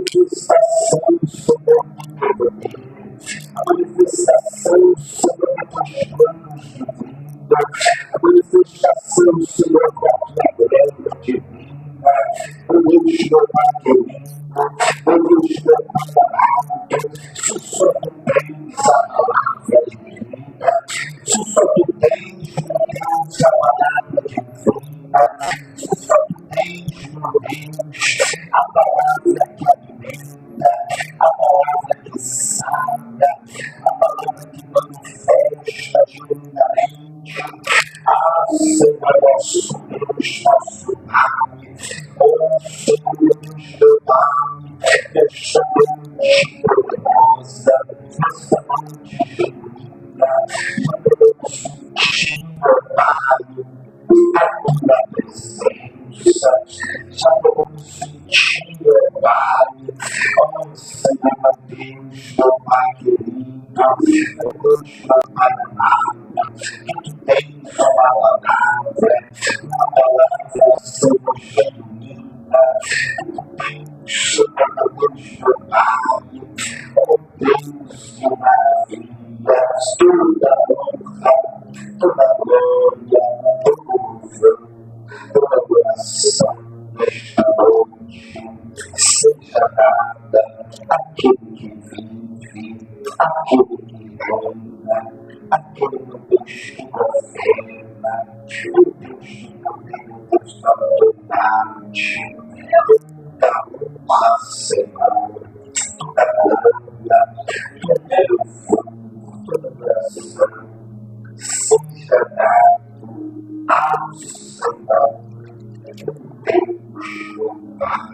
manifestação sobre a minha vida, a manifestação sobre os planos de vida, a manifestação sobre a própria divina, o Deus do Pai querido, o Deus do Pai amado, se só tu tens a palavra de vida, se só tu tens, meu Deus, a palavra de vida, se só tu tens, meu Deus, a palavra que alimenta, a palavra que sana, a palavra que manifesta divinamente. Senhor, nosso Deus, nosso Pai, Senhor, Deus, Pai, esta noite poderosa, esta noite genuína, podemos sentir, Pai, a tua presença, já podemos sentir, Pai, Senhor, Deus, meu Pai querido, Deus, meu Pai amado, que tu tens uma palavra, Senhor, genuína, que tu tens, Senhor, Deus, meu Pai, oh Deus, que maravilha, toda honra, toda glória, todo louvor, toda adoração nesta noite, seja dada àquele que vive, àquele que reina, àquele meu Deus que governa, o Deus de poder, o Deus da autoridade, toda honra, Senhor, toda glória, todo louvor, toda adoração, seja dado ao Senhor, Deus, meu Pai,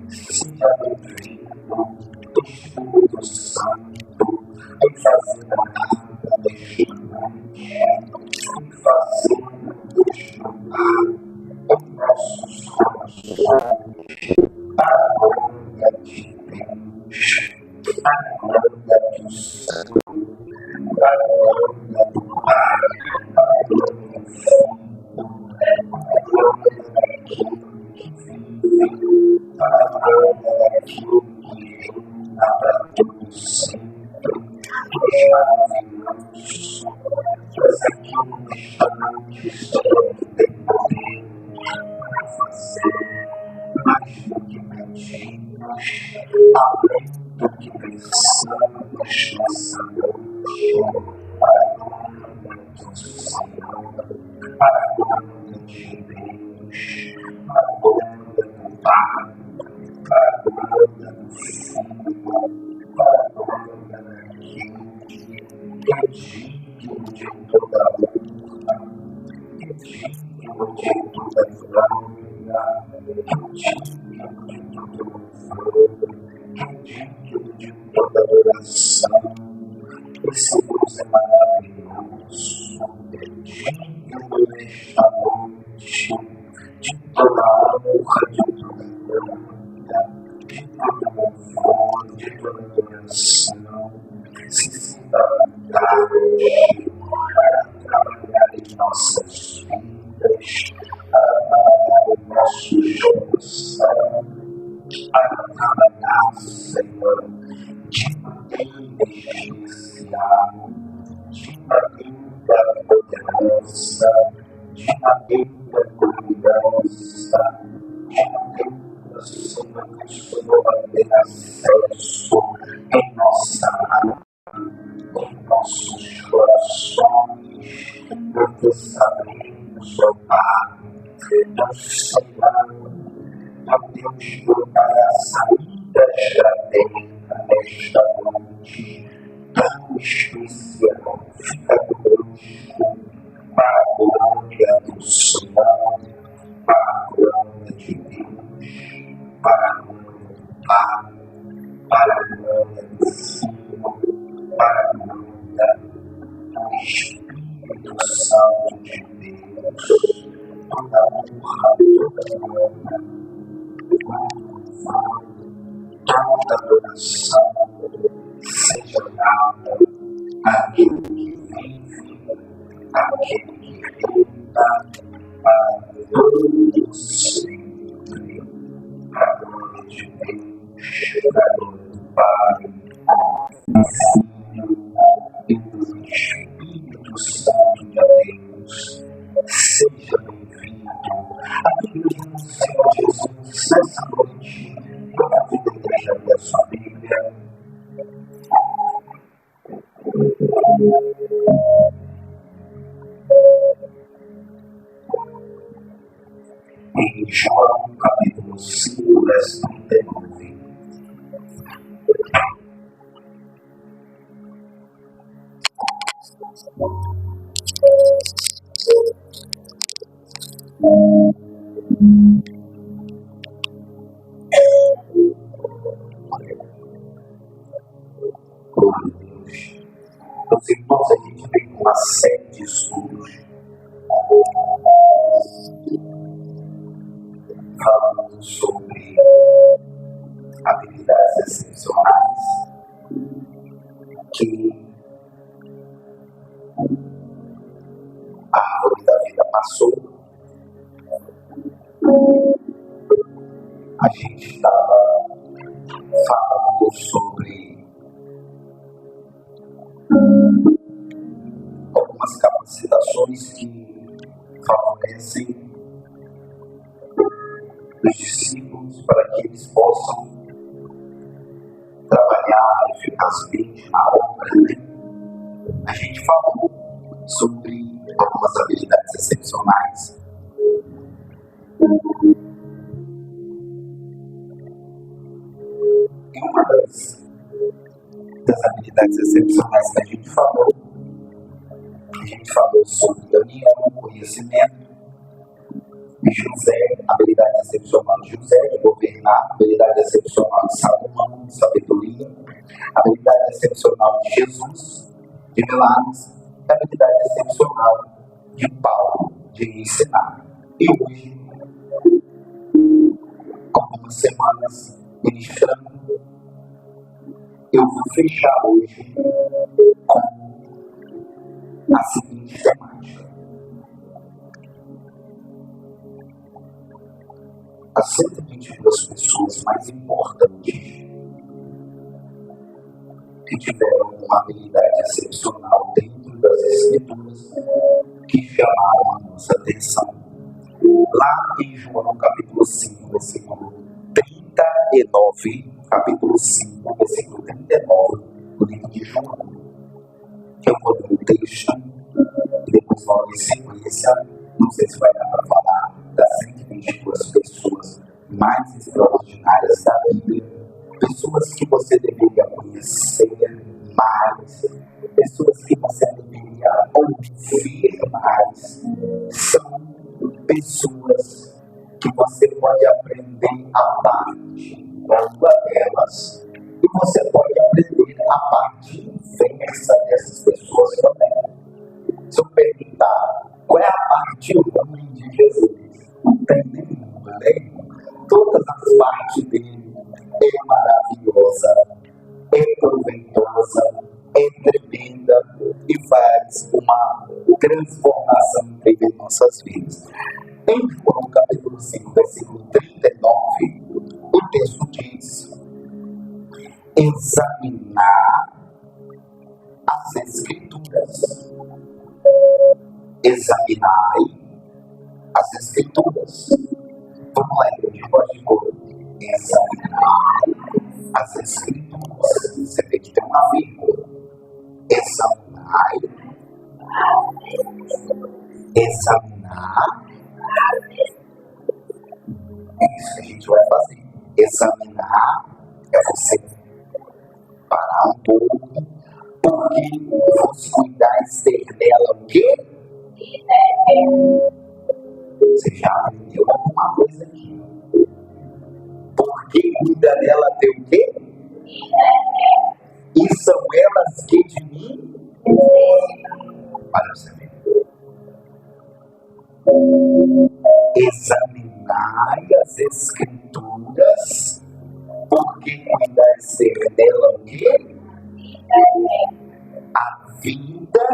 seja bem-vindo, Espírito Santo, em fazer a nada neste noite, em fazer, Deus, meu Pai, em nossos corações, para a glória de Deus, para a glória do Senhor, para a glória do Pai, para a glória do Filho, para a glória daquele que vive, para a glória daquele que reina para todos sempre. Tu és maravilhoso, tu és aquilo nesta noite, Senhor, que tem poder para fazer mais do que pedimos, além do que pensamos nessa noite, para a glória do Senhor, para a glória de Deus, para a glória do Pai, para a glória do Filho, para a glória daquele que é digno de toda honra, que é digno de toda glória, que é digno de todo louvor, que é digno de toda adoração. Esse Deus é maravilhoso, digno nesta noite de toda honra, de toda glória, de todo louvor, de toda adoração. Se sinta à vontade para trabalhar em nossas vidas, para trabalhar em nossos corações, para trabalhar, Senhor, de maneira especial, de maneira poderosa, de maneira gloriosa, de maneira, Senhor, que o Senhor vai ter acesso em nossa alma, em nossos corações, porque sabemos, ó Pai, o Senhor, ó Deus, meu Pai, a saída da terra nesta noite tão especial. Fica conosco para a glória do Senhor, para a glória de Deus, para a glória do Pai, para a glória do Filho, para a glória do Espírito Santo de Deus. Toda honra, toda glória, toda adoração seja dada àquele que vive, àquele que reina para todo sempre, para a glória de Deus. glória do Pai, do Filho e do Espírito Santo de Deus. Seja bem-vindo à igreja do Senhor Jesus nessa noite. Toda a vida da igreja da sua Bíblia. Em João capítulo 5, verso 39. Glória a Deus. Meus irmãos, a gente tem uma série de estudos falando sobre habilidades excepcionais que a árvore da vida passou. A gente estava falando sobre algumas capacitações que favorecem os discípulos para que eles possam trabalhar eficazmente na obra, né? A gente falou sobre algumas habilidades excepcionais. E uma das habilidades excepcionais que a gente falou sobre Daniel, conhecimento, e José, habilidade excepcional de José, de governar, habilidade excepcional de Salomão, de sabedoria, habilidade excepcional de Jesus, de milagres, e habilidade excepcional de Paulo, de ensinar. E hoje, algumas semanas ministrando, eu vou fechar hoje com a seguinte temática. As 122 pessoas mais importantes que tiveram uma habilidade excepcional dentro das Escrituras que chamaram a nossa atenção. Lá em João capítulo 5, versículo 39, capítulo 5, versículo 39, do livro de João, que eu vou ler o texto e depois logo em sequência, não sei se vai dar para falar das 122 pessoas mais extraordinárias da Bíblia, pessoas que você deveria conhecer mais, pessoas que você deveria ouvir mais, são pessoas que você pode aprender a parte boa delas e você pode aprender a parte inversa dessas pessoas também. Se eu perguntar qual é a parte ruim de Jesus, não tem nenhuma, né? Todas as partes dele é maravilhosa, é proveitosa, é tremenda e faz uma transformação incrível em nossas vidas. Em João capítulo 5, versículo 39, o texto diz: examinar as Escrituras. Examinai as Escrituras. Vamos lá, igreja, pode de cor. Examinar as Escrituras. Você vê que tem uma vírgula. Examinar. Examinar. É isso que a gente vai fazer. Examinar é você parar um pouco, porque vos cuidais ter nela o quê? Você já aprendeu alguma coisa aqui. Porque cuida dela ter o quê? E são elas que de mim? Para você ver. Examinai as Escrituras, porque cuidais ter nela o quê? A vida,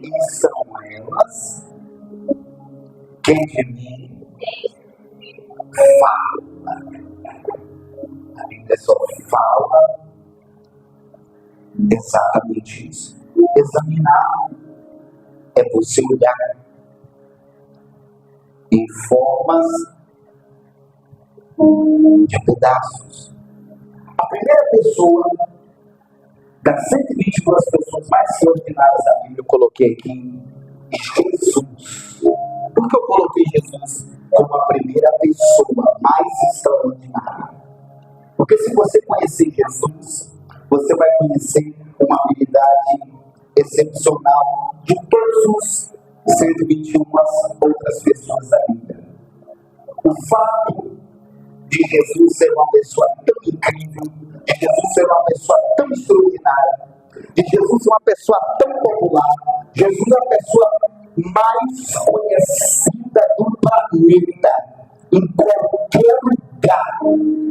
e são elas que de mim falam. fala exatamente isso. Examinar é você olhar em formas de pedaços. A primeira pessoa das 122 pessoas mais extraordinárias da Bíblia, eu coloquei aqui Jesus. Por que eu coloquei Jesus como a primeira pessoa mais extraordinária? Porque se você conhecer Jesus, você vai conhecer uma habilidade excepcional de todos os 121 outras pessoas da Bíblia. O fato de Jesus ser uma pessoa tão incrível, de Jesus ser uma pessoa tão extraordinária, de Jesus ser uma pessoa tão popular, Jesus é a pessoa mais conhecida do planeta. Em qualquer lugar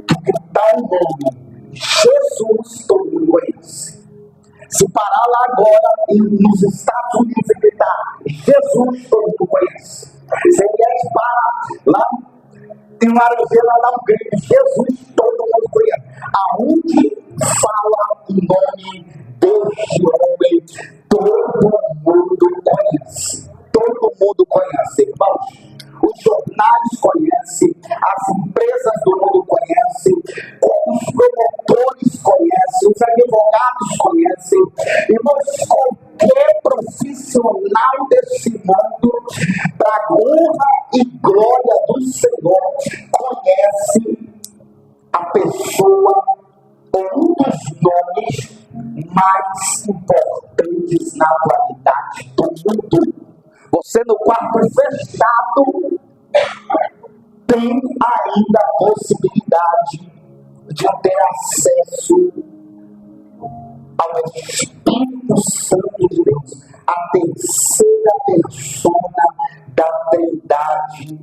que gritar o nome Jesus, todo mundo conhece. Se parar lá agora nos Estados Unidos e gritar Jesus, todo mundo conhece. Se ele para lá em Laranjeira, dá um grito Jesus, todo mundo conhece. Aonde fala o nome deste homem, todo mundo conhece. Todo mundo conhece, irmãos. Os jornais conhecem, as empresas do mundo conhecem, os promotores conhecem, os advogados conhecem. Irmãos, qualquer profissional desse mundo, para a honra e glória do Senhor, conhece a pessoa ou um dos nomes mais importantes na atualidade do mundo. Você no quarto fechado tem ainda a possibilidade de ter acesso ao Espírito Santo de Deus, a terceira persona da Trindade,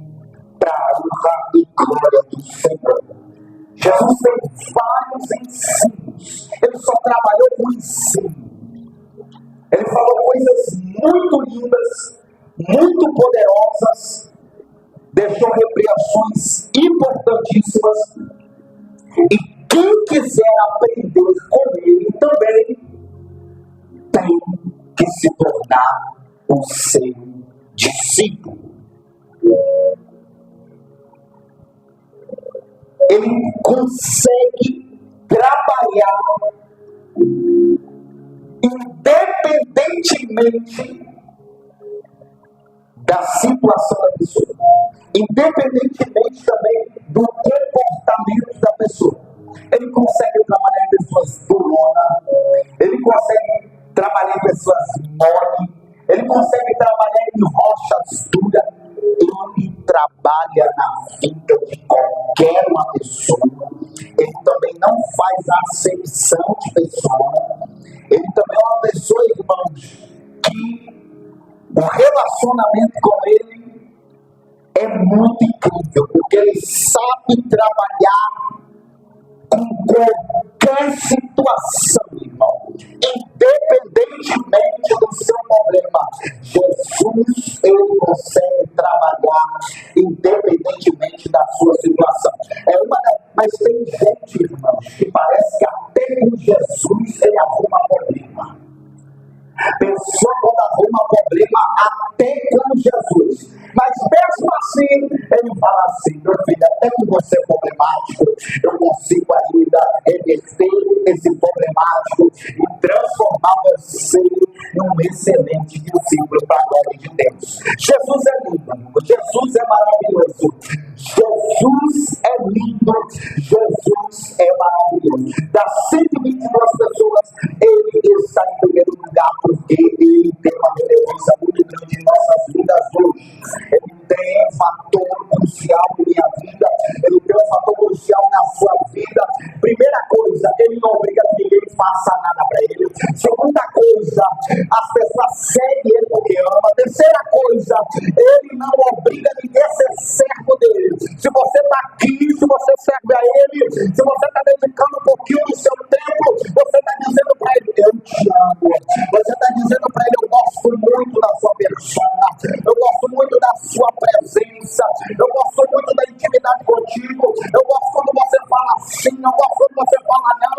para a honra e glória do Senhor. Jesus tem vários ensinos, ele só trabalhou com ensino. Ele falou coisas muito lindas, muito poderosas, deixou repreensões importantíssimas, e quem quiser aprender com ele também tem que se tornar o seu discípulo. Ele consegue trabalhar independentemente da situação da pessoa, independentemente também do comportamento da pessoa. Ele consegue trabalhar em pessoas duronas, ele consegue trabalhar em pessoas mole, ele consegue trabalhar em rochas duras, ele trabalha na vida de qualquer uma pessoa. Ele também não faz acepção de pessoa. Ele também é uma pessoa, irmãos, que o relacionamento com ele é muito incrível, porque ele sabe trabalhar com qualquer situação, irmão, independentemente do seu problema. Jesus, ele consegue trabalhar independentemente da sua situação. Mas tem gente, irmãos, que parece que até com Jesus ele arruma problema. Pessoa quando arruma problema até com Jesus, mas mesmo assim ele fala assim: meu filho, até que você é problemático, eu consigo ainda reverter esse problemático e transformar você num excelente discípulo para a glória de Deus. Jesus é lindo, Jesus é maravilhoso, Jesus é lindo, Jesus é maravilhoso. Das 122 pessoas, ele está em primeiro lugar, porque ele tem uma relevância muito grande em nossas vidas hoje. Ele tem um fator crucial em minha vida, ele tem um fator crucial na sua vida. Primeira coisa, ele não obriga que ninguém faça nada para ele. Segunda coisa, as pessoas seguem ele porque ama. Terceira coisa, ele não obriga ninguém a ser servo dele. Se você está aqui, se você serve a ele, se você está dedicando um pouquinho do seu tempo, você está dizendo para ele: eu te amo. Você está dizendo para ele: eu gosto muito da sua persona, eu gosto muito da sua presença, eu gosto muito da intimidade contigo, eu gosto quando você fala sim, eu gosto quando você fala não,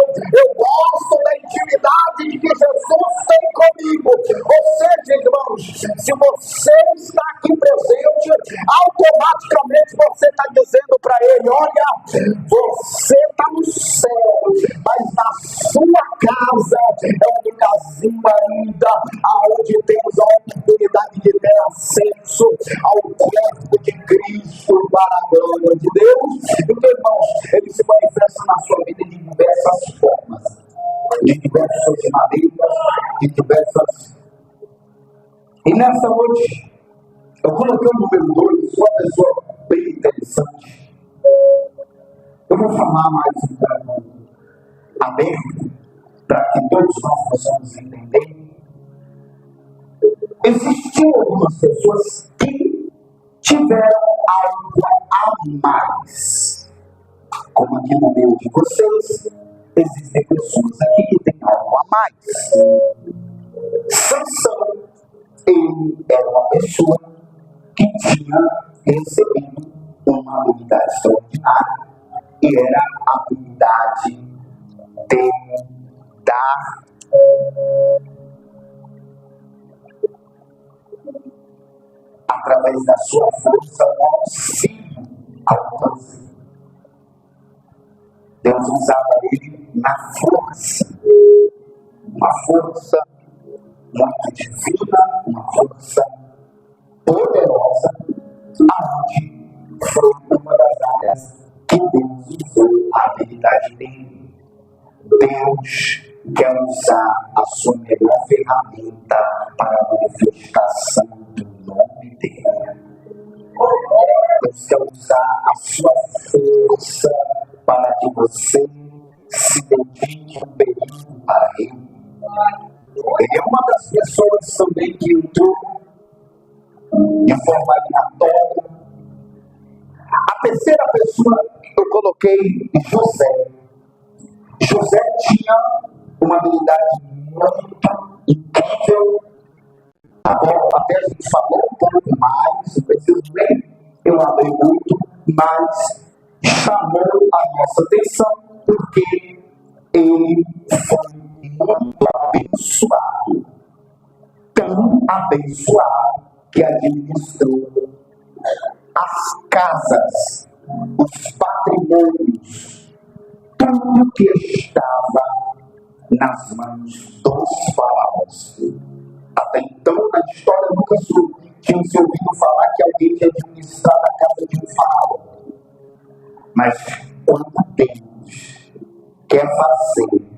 Deus. Se você está aqui presente, automaticamente você está dizendo para Ele: olha, você está no céu, mas na sua casa é um lugarzinho ainda onde temos a oportunidade de ter acesso ao corpo de Cristo para a glória de Deus. Então, irmãos, Ele se manifesta na sua vida de diversas formas, de diversas maneiras, de diversas. E nessa noite, eu coloquei o número 2, uma pessoa bem interessante. Eu vou falar mais um pouco aberto, para que todos nós possamos entender. Existiam algumas pessoas que tiveram algo a mais. Como aqui no meio de vocês, existem pessoas aqui que têm algo a mais. Sansão, ele era uma pessoa que tinha recebido uma habilidade extraordinária, e era a habilidade de dar através da sua força o auxílio ao próximo. Deus usava ele na força, uma força muito divina, uma força poderosa, aonde foi uma das áreas que Deus usou a habilidade dele. Deus quer usar a sua melhor ferramenta para a manifestação do nome dele. Deus quer usar a sua força para que você se dedique um período para ele. Ele é uma das pessoas também que entrou de forma aleatória. A terceira pessoa que eu coloquei, José. José tinha uma habilidade muito incrível. Agora, até a gente falou um pouco mais, não preciso nem eu abri muito, mas chamou a nossa atenção porque ele foi muito abençoado. Tão abençoado que administrou as casas, os patrimônios, tudo que estava nas mãos dos faraós. Até então, na história, nunca tinha se ouvido falar que alguém tinha administrado a casa de um faraó. Mas quando Deus quer fazer,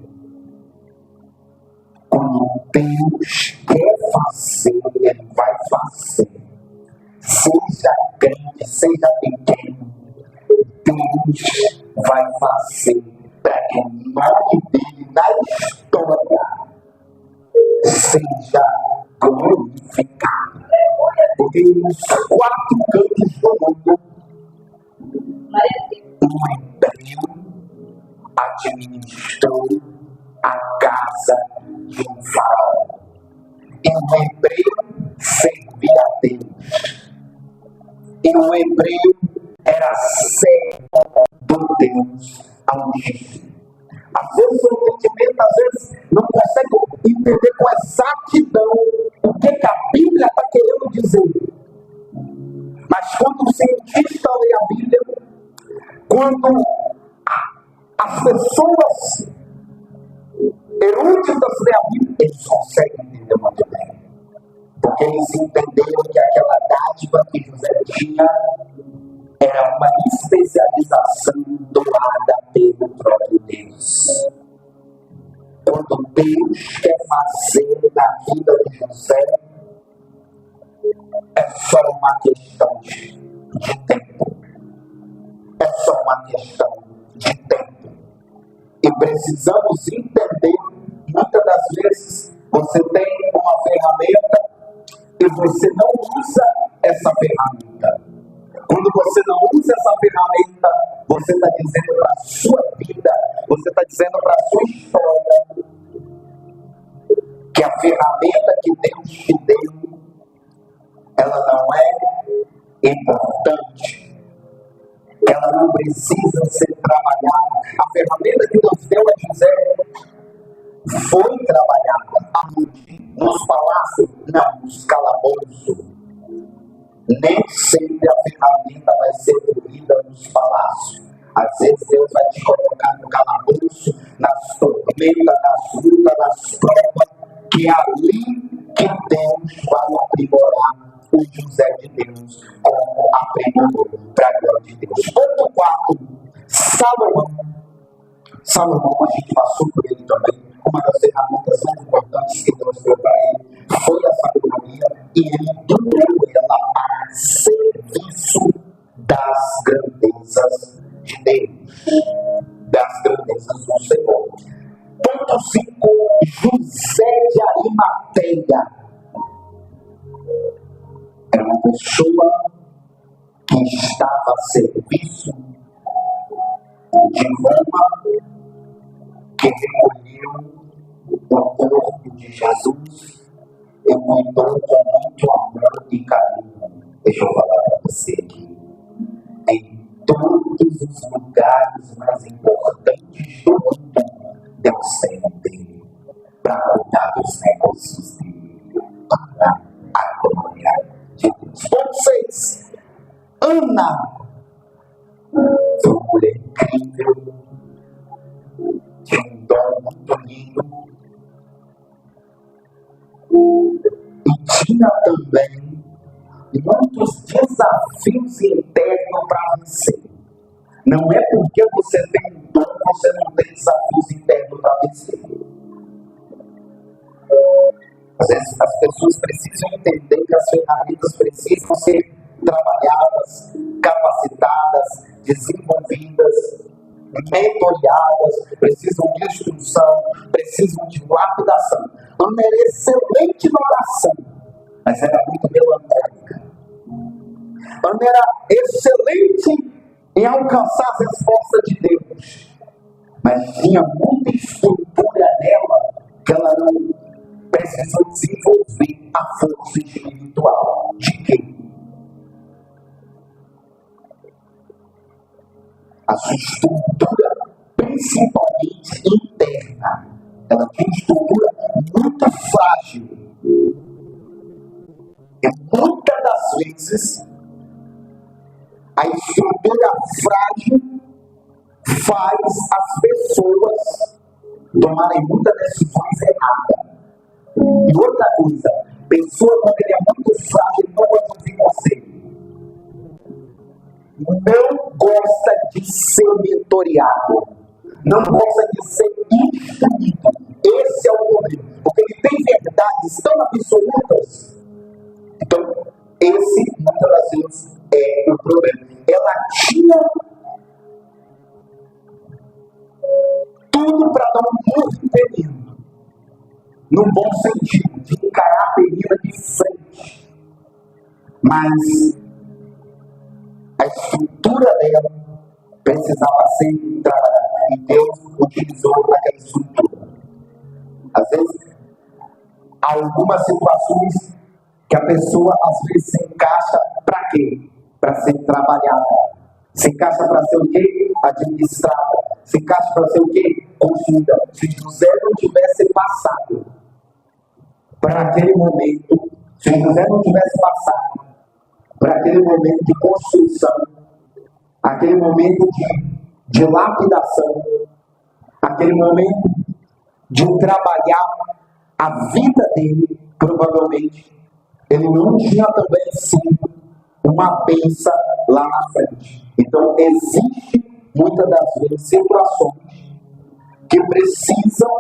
Ele vai fazer. Seja grande, seja pequeno, Deus vai fazer para que o nome dele na história seja glorificado. Porque nos 4 cantos do mundo, um hebreu administrou a casa de um faraó. E um hebreu servia a Deus. E um hebreu era servo do Deus Altíssimo. Às vezes o entendimento, às vezes, não consegue entender com exatidão o que a Bíblia está querendo dizer. Mas quando o cientista lê a Bíblia, quando as pessoas eruditas lê a Bíblia, eles conseguem entender muito bem. Porque eles entenderam que aquela dádiva que José tinha era uma especialização doada pelo próprio Deus. Quando Deus quer fazer na vida de José, é só uma questão de tempo. É só uma questão de tempo. E precisamos entender, muitas das vezes, você tem uma ferramenta e você não usa essa ferramenta. Quando você não usa essa ferramenta, você está dizendo para a sua vida, você está dizendo para a sua história, que a ferramenta que Deus te deu, ela não é importante, ela não precisa ser trabalhada. A ferramenta que Deus deu a José foi trabalhada nos palácios Não, nos calabouços. Nem sempre a ferramenta vai ser polida nos palácios. Às vezes Deus vai te colocar no calabouço, nas tormentas, nas lutas, nas provas, que é ali que Deus vai aprimorar o José de Deus como aprimorador para a glória de Deus. Ponto 4, Salomão. Salomão, a gente passou por ele também. Uma das ferramentas mais importantes que Deus deu para ele foi a sabedoria, e ele doou ela a serviço das grandezas de Deus, das grandezas do Senhor. Ponto 5, José de Arimateia. Era uma pessoa que estava a serviço de Roma, que recolheu o corpo de Jesus e cuidou com muito amor e carinho. Deixa eu falar para você aqui. Em todos os lugares mais importantes do mundo, Deus tem dele para cuidar dos negócios dele, para a glória de Deus. Ponto 6. Ana foi uma mulher incrível, tinha um dom muito lindo, e tinha também muitos desafios internos para vencer. Não é porque você tem um dom, você não tem desafios internos para vencer. Às vezes as pessoas precisam entender que as ferramentas precisam ser trabalhadas, capacitadas, desenvolvidas, mentoreadas, precisam de instrução, precisam de lapidação. Ana era excelente na oração, mas era muito melancólica. Ana era excelente em alcançar as respostas de Deus, mas tinha muita estrutura nela que ela não precisou desenvolver a força espiritual. De quê? A sua estrutura, principalmente interna, ela tem uma estrutura muito frágil. E muitas das vezes, a estrutura frágil faz as pessoas tomarem muitas decisões erradas. E outra coisa, pessoa quando ele é muito frágil, ele não gosta de ouvir conselho. Não gosta de ser mentoreado, não gosta de ser instruído. Esse é o problema, porque ele tem verdades tão absolutas. Então, esse muitas das vezes é o problema. Ela tinha tudo para dar um novo período, no bom sentido, de encarar a menina de frente, mas a estrutura dela precisava ser trabalhada, e Deus utilizou aquela estrutura. Às vezes, há algumas situações que a pessoa às vezes se encaixa para quê? Para ser trabalhada. Se encaixa para ser o quê? Administrada. Se encaixa para ser o quê? Construída. Se José não tivesse passado para aquele momento, se José não tivesse passado para aquele momento de construção, aquele momento de lapidação, aquele momento de trabalhar a vida dele, provavelmente ele não tinha também sido uma bênção lá na frente. Então, existe muitas das vezes situações que precisam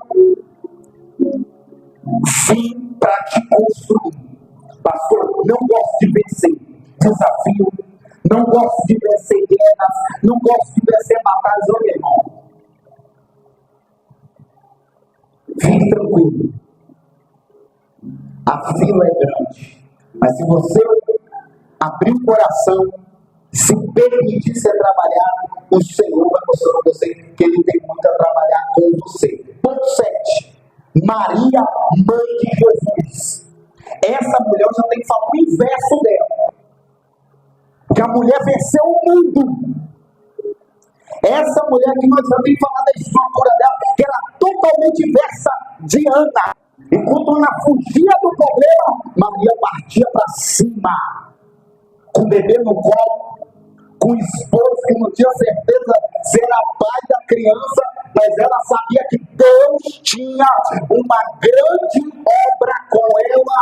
vir para te construir. Pastor, não gosto de vencer desafio, não gosto de vencer guerras, não gosto de vencer batalhas, meu irmão. Fique tranquilo. A fila é grande, mas se você abrir o coração, se permitir ser trabalhado, o Senhor vai mostrar para você que Ele tem muito a trabalhar com você. Ponto 7. Maria, mãe de Jesus. Essa mulher já tem que falar o inverso dela. Que a mulher venceu o mundo. Essa mulher que nós já temos falado da estrutura dela, que era totalmente inversa de Ana. Enquanto Ana fugia do problema, Maria partia para cima, com o bebê no colo, com o esposo que não tinha certeza se era pai da criança, mas ela sabia que Deus tinha uma grande obra com ela,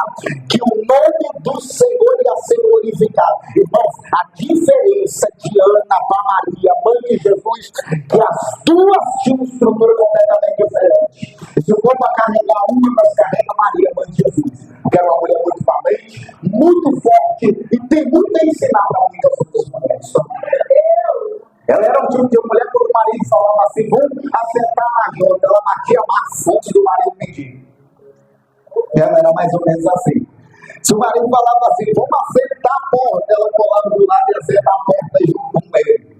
que o nome do Senhor ia ser glorificado. Irmãos, a diferença de Ana para Maria, mãe de Jesus, que as duas tinham uma estrutura completamente diferente. E se for para carregar uma, nós carrega Maria, mãe de Jesus, porque ela é uma mulher muito valente, muito forte, e tem muito a ensinar para muitas outras mulheres. Ela era um tipo de mulher quando o marido falava assim, vamos acertar na janta, ela batia massa antes do marido pedir. Ela era mais ou menos assim. Se o marido falava assim, vamos acertar a porta, ela colava do lado e acertar a porta junto com ele.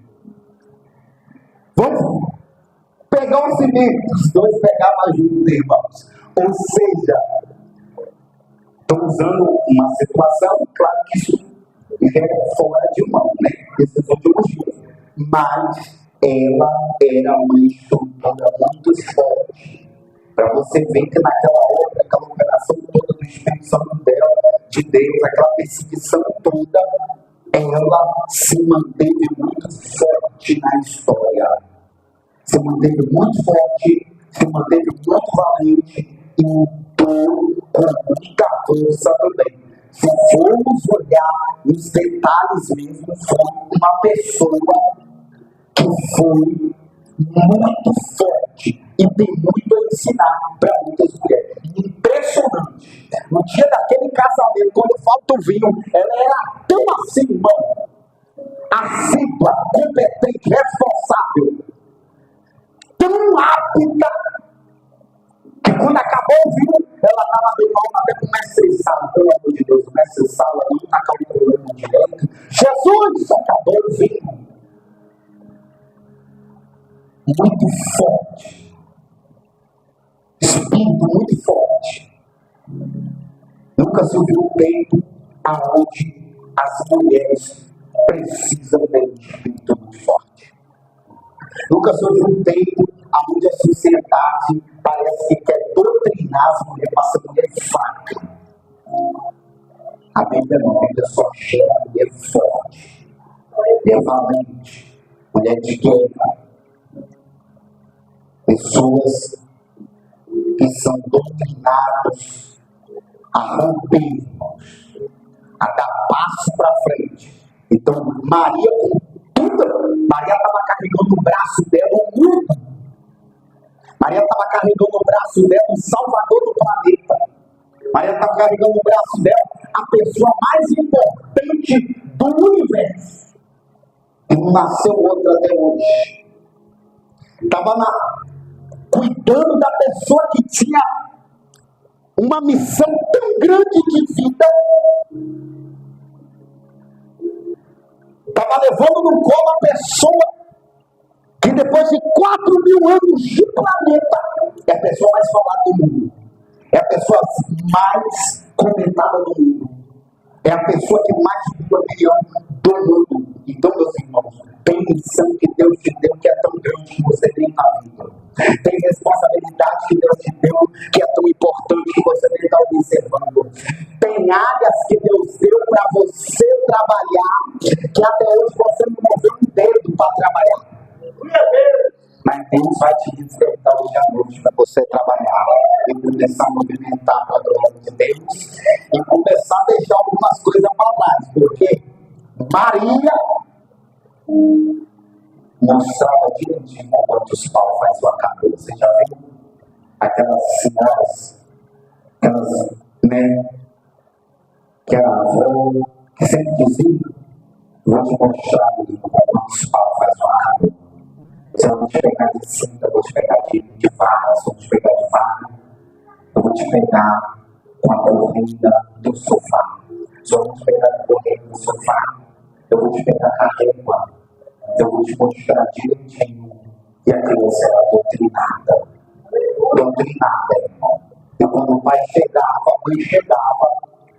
Vamos pegar o cimento, os dois pegavam juntos, irmãos. Ou seja, estou usando uma situação, claro que isso é fora de mão, né? Esses últimos dias. Mas ela era uma estrutura muito forte. Para você ver que naquela hora, aquela operação toda do Espírito Santo dela, de Deus, aquela perseguição toda, ela se manteve muito forte na história. Se manteve muito forte, se manteve muito valente e lutou com muita força também. Se formos olhar nos detalhes mesmo, foi uma pessoa que foi muito forte e tem muito a ensinar para muitas mulheres. Impressionante. No dia daquele casamento, quando falta o vinho, ela era tão assim, irmão, assídua, competente, responsável, tão apta, que quando acabou o vinho, ela estava bem mal até com o mestre Sala, pelo amor de Deus, o mestre Sala não está calculando direito. Jesus, acabou o vinho. Muito forte, espírito muito forte. Nunca se ouviu um peito aonde as mulheres precisam ter um espírito muito forte. Nunca se ouviu um peito aonde a sociedade parece que quer doutrinar as mulheres para ser mulher fraca. A Bíblia não, a Bíblia só chega a mulher forte, mulher valente, mulher de guerra. Pessoas que são doutrinadas a romper, a dar passo para frente. Então, Maria, com tudo, Maria estava carregando no braço dela o mundo. Maria estava carregando no braço dela o Salvador do planeta. Maria estava carregando no braço dela a pessoa mais importante do universo. E não nasceu outra até hoje. Estava cuidando da pessoa que tinha uma missão tão grande de vida. Estava levando no colo a pessoa que depois de 4.000 anos de planeta é a pessoa mais falada do mundo. É a pessoa mais comentada do mundo. É a pessoa que mais vive a opinião do mundo. Então, meus irmãos, tem missão que Deus te deu que é tão grande que você nem está vendo. Tem responsabilidade que Deus te deu que é tão importante que você nem está observando. Tem áreas que Deus deu para você trabalhar que até hoje você não moveu um dedo para trabalhar. Mas Deus vai te despertar hoje à noite para você trabalhar e começar a movimentar para a glória de Deus e começar a deixar algumas coisas para trás, porque Maria mostrava direitinho quantos pau faz uma cabeça. Você já viu? Aquelas senhoras, aquelas, né, que a avó que sempre dizia, vou te mostrar quantos pau faz uma cabeça. Se eu vou te pegar de cinta, eu vou te pegar de vara, se eu vou te pegar de vara, eu vou te pegar com a corrida do sofá. Se eu vou te pegar com a corrida do sofá, eu vou te pegar com a régua. Eu vou te mostrar direitinho. E a criança era doutrinada. Doutrinada, irmão. E quando o pai chegava, a mãe chegava,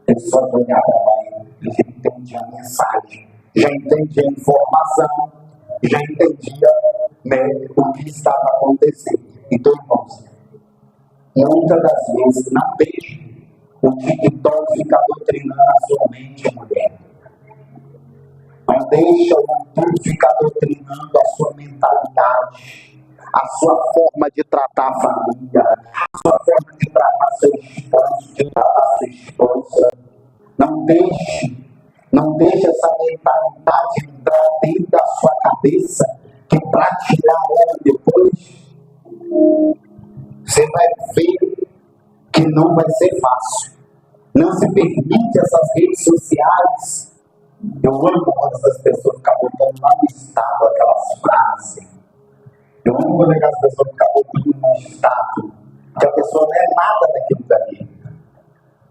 ele só olhava para a mãe, ele já entendia a mensagem, já entendia a informação, já entendia, né, o que estava acontecendo. Então, irmãos, muitas das vezes não deixe O TikTok fica doutrinando a sua mente, mulher. Não deixa o YouTube ficar doutrinando a sua mentalidade, a sua forma de tratar a família, a sua forma de tratar seu esposo, de tratar sua esposa. Não deixe essa mentalidade entrar dentro da sua cabeça, que para tirar ela depois, você vai ver que não vai ser fácil. Não se permite essas redes sociais. Eu amo quando essas pessoas ficam botando lá no estado aquelas frases. Eu amo quando as pessoas ficam botando no estado que a pessoa não é nada daquilo dali.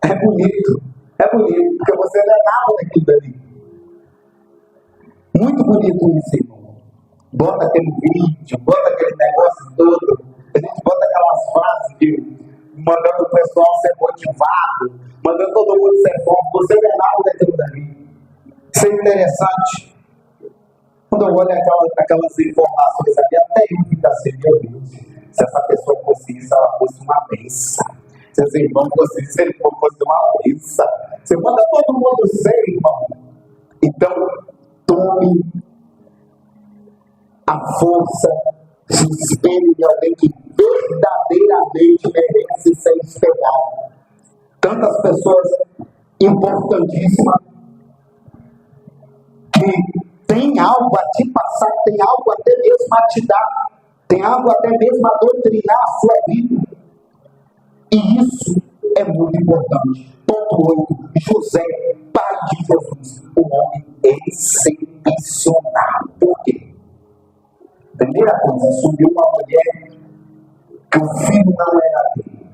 É bonito, porque você não é nada daquilo dali. Muito bonito isso, irmão. Bota aquele vídeo, bota aquele negócio todo. A gente bota aquelas frases mandando o pessoal ser motivado, mandando todo mundo ser bom. Você não é nada daquilo dali. Isso é interessante. Quando eu olho aquelas informações ali, até eu fico assim, meu Deus, se essa pessoa fosse isso, ela fosse uma bênção. Se esse irmão fosse isso, ele fosse uma bênção. Você manda todo mundo ser, irmão. Então, tome a força, se espelhe em alguém que verdadeiramente merece ser espelhado. Tantas pessoas importantíssimas que tem algo a te passar, tem algo até mesmo a te dar, tem algo até mesmo a doutrinar a sua vida. E isso é muito importante. Ponto 8. José, pai de Jesus, um homem excepcional. Por quê? Primeira coisa, subiu uma mulher que o filho não era dele.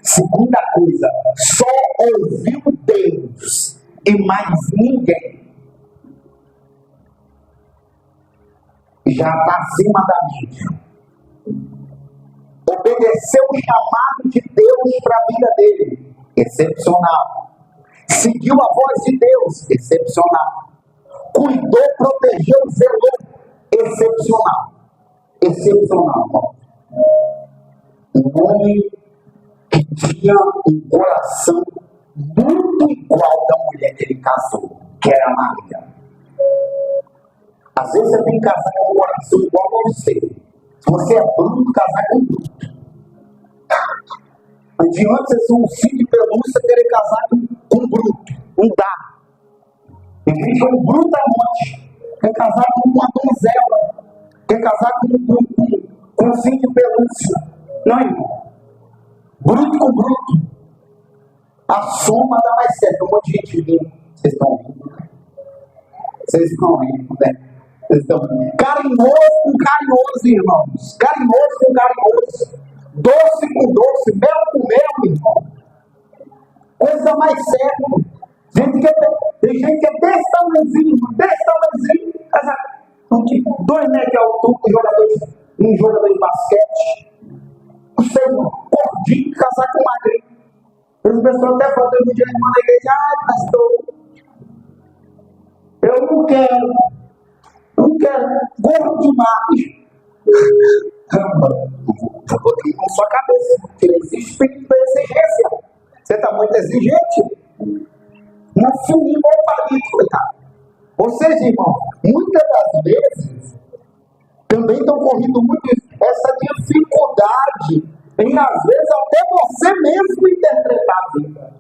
Segunda coisa, só ouviu Deus e mais ninguém. Já está acima da mídia. Obedeceu o chamado de Deus para a vida dele. Excepcional. Seguiu a voz de Deus. Excepcional. Cuidou, protegeu, zelou. Excepcional. Excepcional. Um homem que tinha um coração muito igual da mulher que ele casou, que era Maria. Às vezes você tem que casar com um coração igual a você. Se você é bruto, casar com bruto. Não adianta você ser um filho de pelúcia querer casar com bruto. Não dá. Tem gente que é um brutamonte. Quer casar com uma donzela. Quer casar com um filho de pelúcia. Não, irmão. Bruto com bruto. A soma dá mais certo. Um monte de gente vindo. Vocês estão rindo, né? Vocês estão rindo, né? Carinhoso com carinhoso, irmãos. Carinhoso com carinhoso. Doce com doce. Mel com mel, irmão. Coisa mais séria. Tem gente que é desse tamanhozinho. Tipo, 2 metros de altura, um jogador de basquete. Você, gordinho, casar com magrinho. As pessoas até falam no dia de irmão na igreja. Pastor, eu não quero gordo demais. Eu botei na sua cabeça, porque esse espírito da exigência. Você está muito exigente. Não fininho igual palito, coitado. Ou seja, irmão, muitas das vezes também estão correndo muito essa dificuldade em, às vezes, até você mesmo interpretar a vida.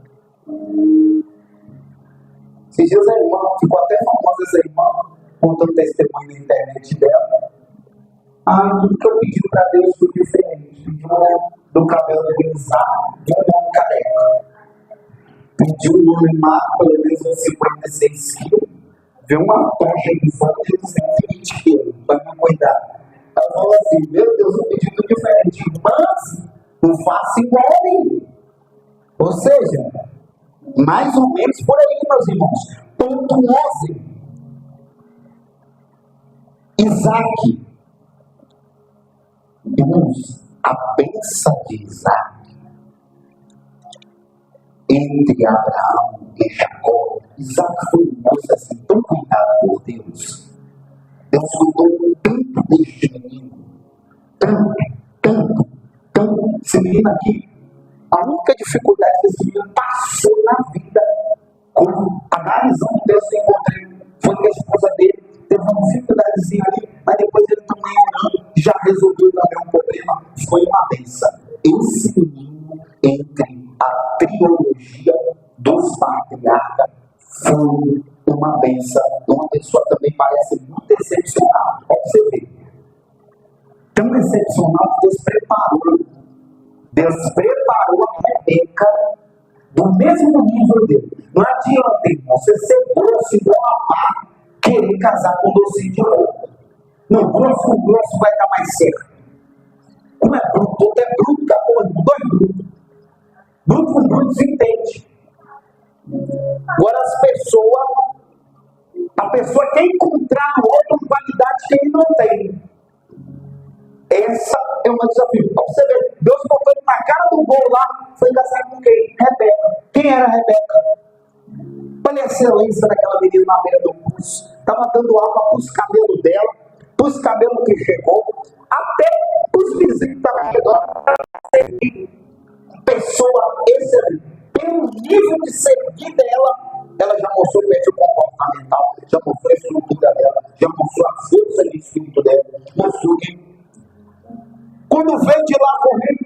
Esses dias a irmã ficou até famosa, essa irmã, contando testemunho na internet dela. Tudo que eu pedi para Deus foi diferente. Pedi do cabelo grisado, de um homem careca. Pedi um homem magro, pelo menos uns 56 quilos. Viu uma tocha de fogo de 220 quilos, para me cuidar. Ela falou assim, meu Deus, eu pedi tudo diferente, mas não faço igual a mim. Ou seja, mais ou menos por aí, meus irmãos. Ponto 11. Isaac. Irmãos, a bênção de Isaac entre Abraão e Jacó. Isaac foi um moço assim, tão cuidado por Deus. Deus cuidou tanto deste menino. Tanto. Esse menino aqui, a única dificuldade que esse menino passou na vida. Quando analisando o texto que eu encontrei, foi que a esposa dele teve uma dificuldadezinha ali, mas depois ele também orando, já resolveu também um problema. Foi uma bênção. Esse menino, entre a trilogia dos patriarcas, foi uma bênção. Uma pessoa também parece muito excepcional. Pode você ver. Tão excepcional que Deus preparou. Deus preparou a Rebeca do mesmo nível dele. Não adianta, irmão, você ser grosso igual a pá, querer casar com docinho de roupa. Não, grosso com grosso vai dar mais certo. Não é bruto, todo é bruto, acabou, dois brutos. Bruto com bruto se entende. Agora a pessoa quer encontrar no outro qualidade que ele não tem. Essa é uma desafio. Pra você ver, Deus botou ele na cara do gol lá, foi casar com quem? Rebeca. Quem era Rebeca? Olha a excelência daquela menina na beira do curso. Estava dando água para os cabelos dela, para os cabelos que chegou, até para os vizinhos que estavam chegando. Pessoa excelente. Pelo nível de servir dela, ela já mostrou o perfil comportamental, já mostrou a estrutura dela, já mostrou a força de espírito dela, mostrou que quando veio de lá comigo,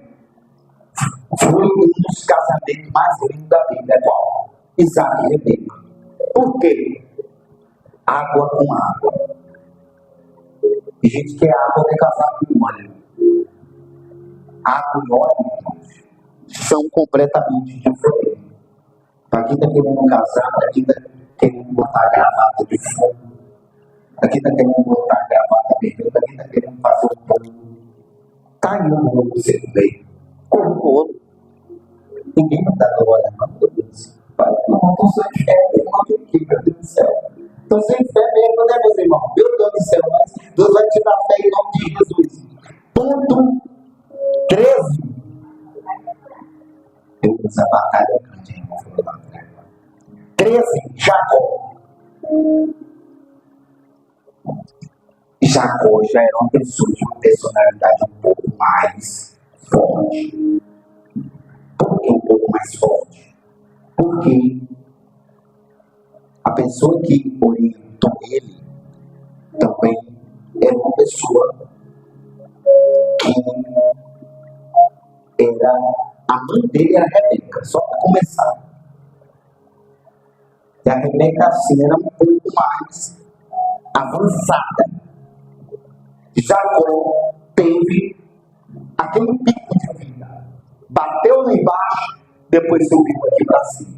foi um dos casamentos mais lindos da Bíblia. Qual? Isaac e Rebeca. Por quê? Água com água. E gente quer água, quer casar com óleo. Água e óleo, irmãos, são completamente diferentes. Para quem está querendo casar, para quem está querendo botar gravata de fogo, para quem está querendo botar gravata vermelha, para quem está querendo fazer um bolo. Está aí um bolo você veio. Como o bolo. Ninguém vai dar glória, não, meu Deus. Não, estou sem fé, irmão, aqui, meu Deus do céu. Estou sem fé mesmo, né, meus irmãos? Meu Deus do céu, mas Deus vai te dar fé em nome de Jesus. Ponto 13. Eu uso a batalha grande, irmão. 13, Jacó. Jacó já era uma pessoa de uma personalidade um pouco mais forte. Por que um pouco mais forte? Porque a pessoa que orientou ele também era uma pessoa que era, a mãe dele era a Rebeca, só para começar. E a Rebeca assim era um pouco mais avançada. Jacó teve aquele pico de vida. Bateu lá embaixo, depois subiu aqui para cima.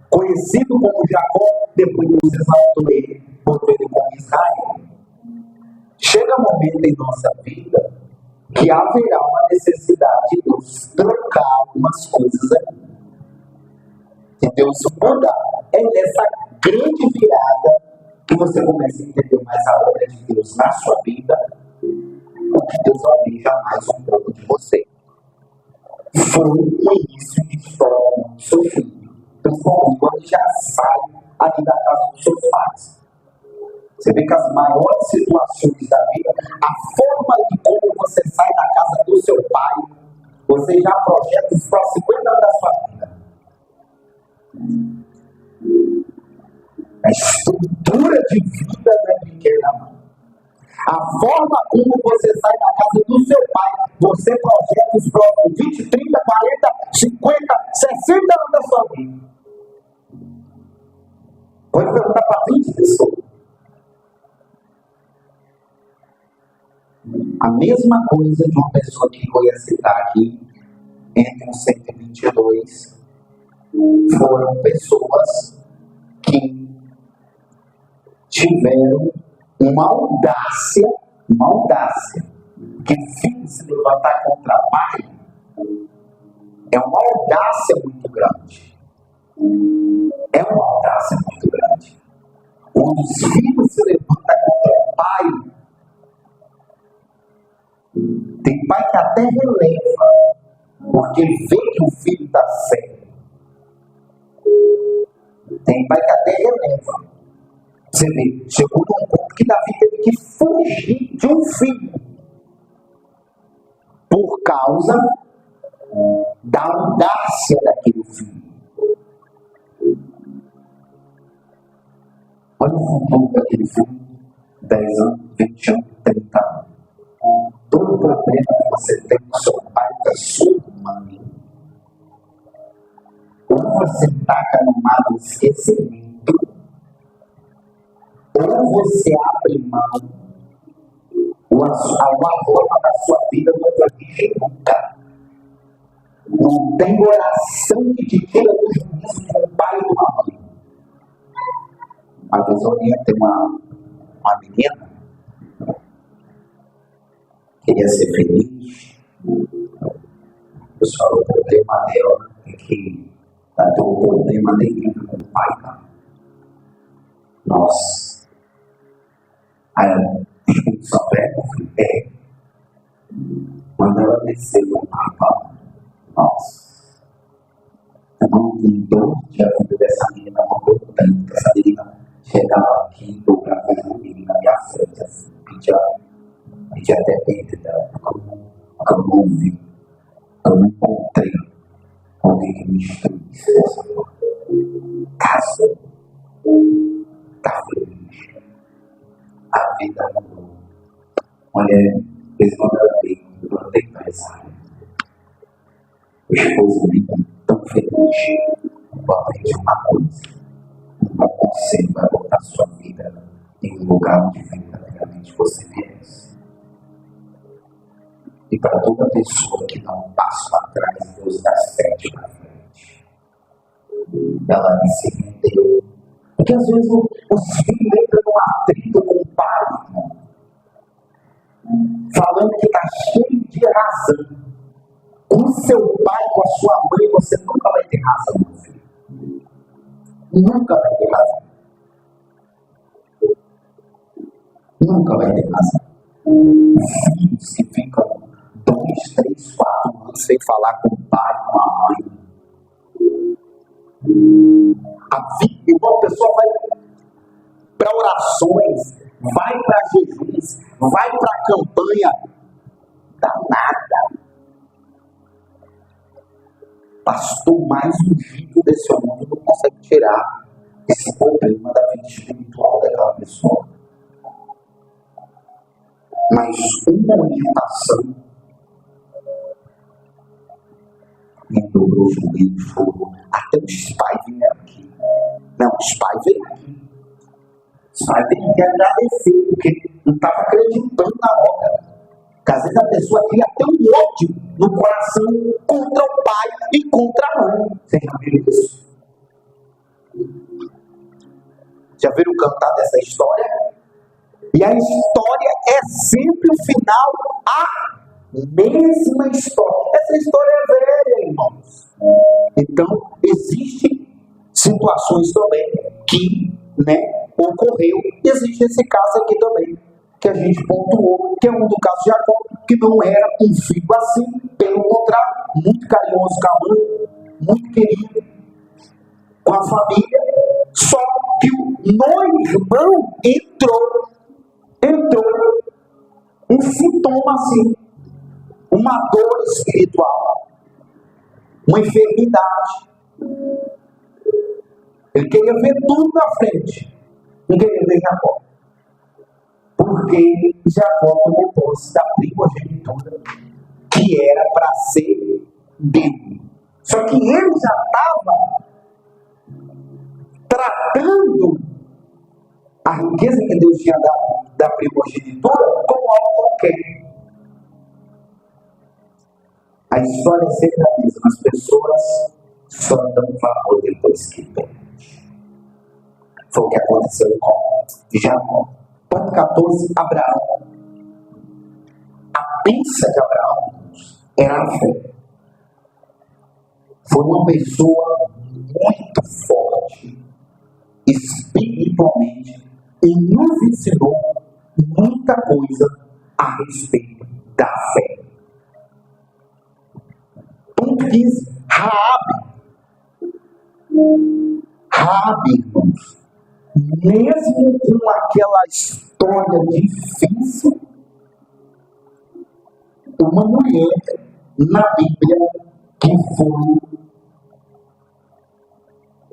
Conhecido como Jacó, depois Deus exaltou ele, botou ele como Israel. Chega um momento em nossa vida que haverá uma necessidade de Deus trocar algumas coisas aqui. De Deus mudar. É nessa grande virada que você começa a entender mais a obra de Deus na sua vida, o que Deus almeja mais um pouco de você. Foi um início de história muito sofrido, principalmente quando já sai ali da casa dos seus pais. Você vê que as maiores situações da vida, a forma de como você sai da casa do seu pai, você já projeta os próximos 50 anos da sua vida. A estrutura de vida não é pequena, não. A forma como você sai da casa do seu pai, você projeta os próximos 20, 30, 40, 50, 60 anos da sua vida. Pode perguntar para 20 pessoas. A mesma coisa de uma pessoa que eu ia citar aqui, entre os 122, foram pessoas que tiveram uma audácia, que filho se levantar contra pai é uma audácia muito grande. É uma audácia muito grande. Quando os filhos se levantam contra o pai, tem pai que até releva, porque vê que o filho está certo. Tem pai que até releva. Você vê, chegou num ponto que Davi teve que fugir de um filho por causa da audácia daquele filho. Olha o futuro daquele filme, 10 anos, 20 anos, 30 anos. Todo problema que você tem com seu pai, com a sua mãe, ou você taca no mar do esquecimento, ou você abre mão, ou a forma da sua vida não existe nunca. Não tem oração que te tira do juízo de um pai e de uma mãe. Uma vez eu ia ter uma menina, queria ser feliz. Pessoal, o problema dela é que ela tem um problema nenhum com o pai, não. Nossa. Aí o Espírito Santo quando ela desceu no mapa, nossa. Eu não tenho dor de a vida dessa menina mudou tanto. Essa menina chegava aqui, dobrava a menina na minha frente, assim, pedia até dentro dela, porque eu não vi, eu não encontrei alguém que me instruísse dessa forma. Casou, está feliz, a vida mudou. Mulher, fez quando ela veio, eu andei para essa área. O esposo me tão feliz, eu aprendi uma coisa: não conselho vai botar sua vida em um lugar onde verdadeiramente você merece. E para toda pessoa que dá um passo atrás, Deus dá 7 para frente. Ela me se rendeu. Porque às vezes os filhos entram num atrito com o pai, irmão, falando que está cheio de razão. Com seu pai, com a sua mãe, você nunca vai ter razão, meu filho. Nunca vai ter razão. Nunca vai ter razão. Filhos que ficam 2, 3, 4 anos sem falar com o pai, com a mãe. A vida, igual a pessoa vai para orações, vai para jejuns, vai para campanha, dá nada. Pastor mais ungido desse mundo não consegue tirar esse problema da vida espiritual daquela pessoa. Mas uma orientação me dobrou o joelho de fogo. Até os pais vieram aqui. Não, os pais vieram aqui. Os pais vieram aqui agradecer, porque não estava acreditando na obra. Porque às vezes a pessoa cria até um ódio no coração contra o pai e contra a mãe. Vocês já viram isso? Já viram cantar dessa história? E a história é sempre o final, a mesma história. Essa história é velha, irmãos. Então, existem situações também que, ocorreu. E existe esse caso aqui também, que a gente pontuou, que é um do caso de Jacó, que não era um filho assim, pelo contrário, muito carinhoso com a mãe, muito querido com a família, só que no irmão entrou um sintoma assim, uma dor espiritual, uma enfermidade. Ele queria ver tudo na frente, não queria ver Jacó. Porque Jacó tomou posse da primogenitura, que era para ser dele. Só que ele já estava tratando a riqueza que Deus tinha dado da primogenitura como algo qualquer. A história é sempre a mesma. As pessoas só dão valor depois que perdem. Foi o que aconteceu com Jacó. Ponto 14, Abraão. A pinça de Abraão era a fé. Foi uma pessoa muito forte espiritualmente e nos ensinou muita coisa a respeito da fé. Ponto 15, Raabe, irmãos. Mesmo com aquela história difícil, uma mulher na Bíblia que foi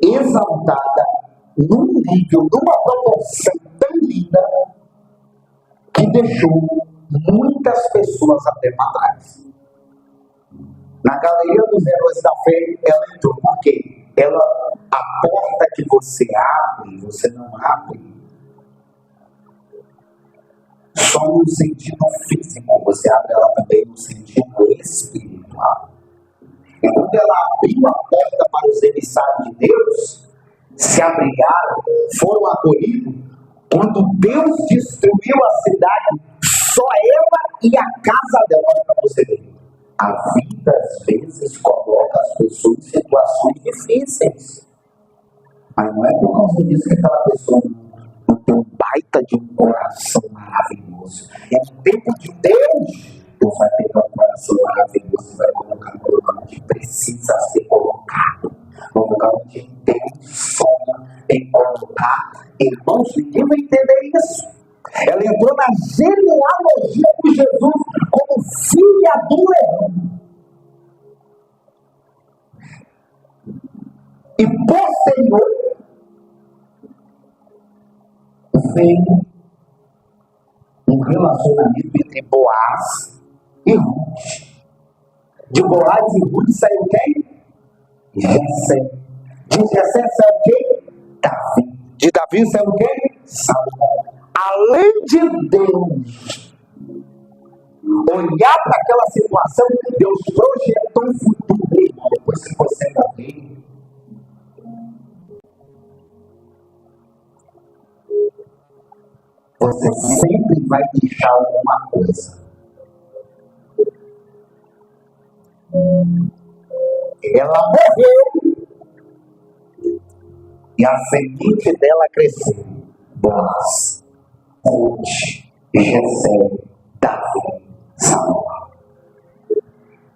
exaltada, num nível, numa proporção tão linda, que deixou muitas pessoas até para trás. Na galeria dos heróis da fé, ela entrou. Por quê? A porta que você abre, você não abre só no sentido físico, você abre ela também no sentido espiritual. E quando ela abriu a porta para os emissários de Deus, se abrigaram, foram acolhidos. Quando Deus destruiu a cidade, só ela e a casa dela, para você ver. A vida, às vezes, coloca as pessoas em situações difíceis. Mas não é por causa disso que aquela pessoa não tem um baita de um coração maravilhoso. É no tempo de Deus, Deus vai pegar um coração maravilhoso e vai colocar no lugar onde precisa ser colocado. No lugar onde Deus sonha em colocar. Irmãos, ninguém vai entender isso. Ela entrou na genealogia de Jesus como filha do leão. E posterior veio um relacionamento entre Boaz e Ruth. De Boaz e Ruth saiu quem? Jessé. De Jessé saiu quem? Davi. De Davi saiu quem? Salomão. Além de Deus olhar para aquela situação, Deus projetou um futuro, irmão. Depois que você morrer, você sempre vai deixar alguma coisa. Ela morreu e a semente dela cresceu. Boaz, Ruth, Jessé, Davi, Salomão.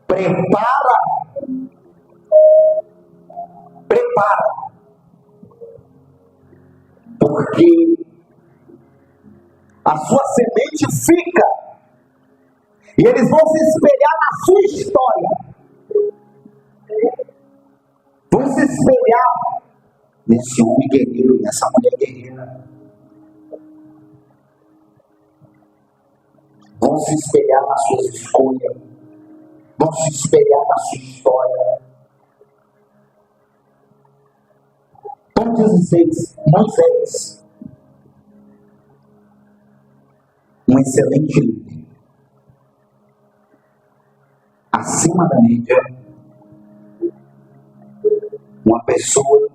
Prepara. Porque a sua semente fica. E eles vão se espelhar na sua história. Vão se espelhar nesse homem guerreiro, nessa mulher guerreira. Vão se espelhar nas suas escolhas. Vão se espelhar na sua história. Ponto 16. Moisés. Um excelente líder. Acima da média. Uma pessoa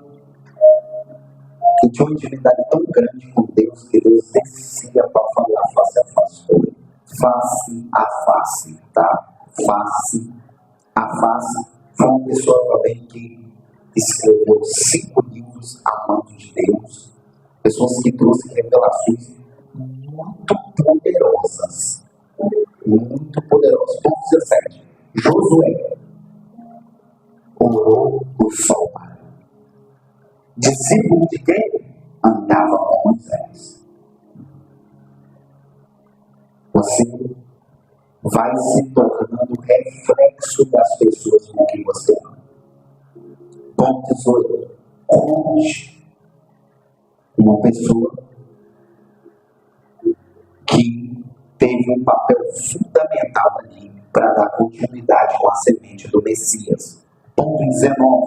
que tinha uma intimidade tão grande com Deus que Deus descia para falar face a face com ele. Face a face, tá? Face a face. Foi uma pessoa também que escreveu 5 livros amando de Deus. Pessoas que trouxeram revelações muito poderosas. Muito poderosas. Ponto 17. Josué orou o sol. Discípulo de quem? Andava com Moisés. Você vai se tornando reflexo das pessoas com quem você ama. Ponto 18. Ruth, uma pessoa que teve um papel fundamental ali para dar continuidade com a semente do Messias. Ponto 19.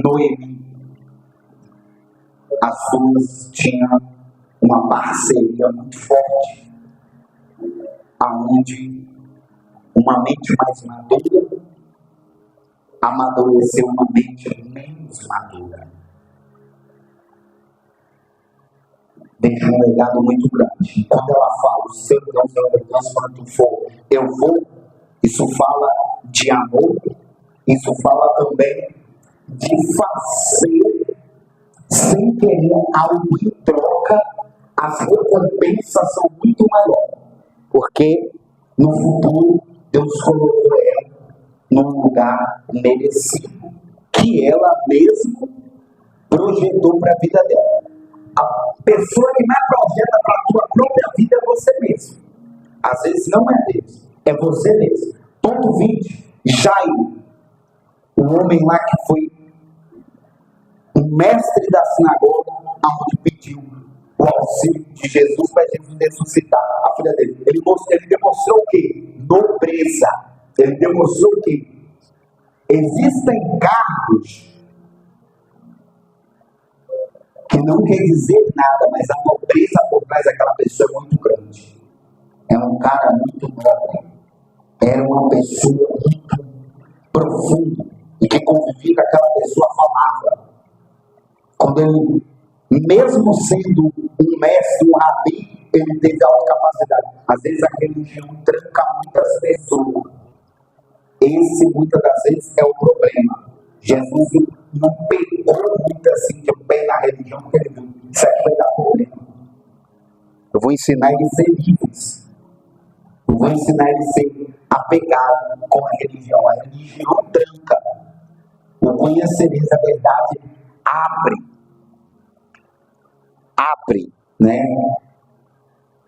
Noemi. As duas tinham uma parceria muito forte, aonde uma mente mais madura amadureceu uma mente menos madura. Deixa um legado muito grande. Quando ela fala, o seu Deus é o meu Deus, quando tu for, eu vou, isso fala de amor, isso fala também de fazer sem querer algo em troca. As recompensas são muito maiores, porque no futuro Deus colocou ela num lugar merecido que ela mesma projetou para a vida dela. A pessoa que mais projeta para a tua própria vida é você mesmo. Às vezes não é Deus, é você mesmo. Ponto 20. Jairo, o homem lá que foi um mestre da sinagoga, aonde pediu o auxílio de Jesus para Jesus ressuscitar a filha dele. Ele demonstrou o quê? Nobreza. Ele demonstrou o quê? Existem cargos que não quer dizer nada, mas a nobreza por trás daquela pessoa é muito grande. É um cara muito nobre. Era uma pessoa muito profunda e que convivia com aquela pessoa falava. Quando ele, mesmo sendo um mestre, um rabi, ele teve alta capacidade. Às vezes a religião tranca muitas pessoas. Esse, muitas das vezes, é o problema. Jesus não pegou muito assim de pé na religião, porque ele viu, isso aqui vai dar problema. Eu vou ensinar ele a ser livre. Eu vou ensinar ele a ser apegado com a religião. A religião tranca. O conhecereis a verdade abre, né?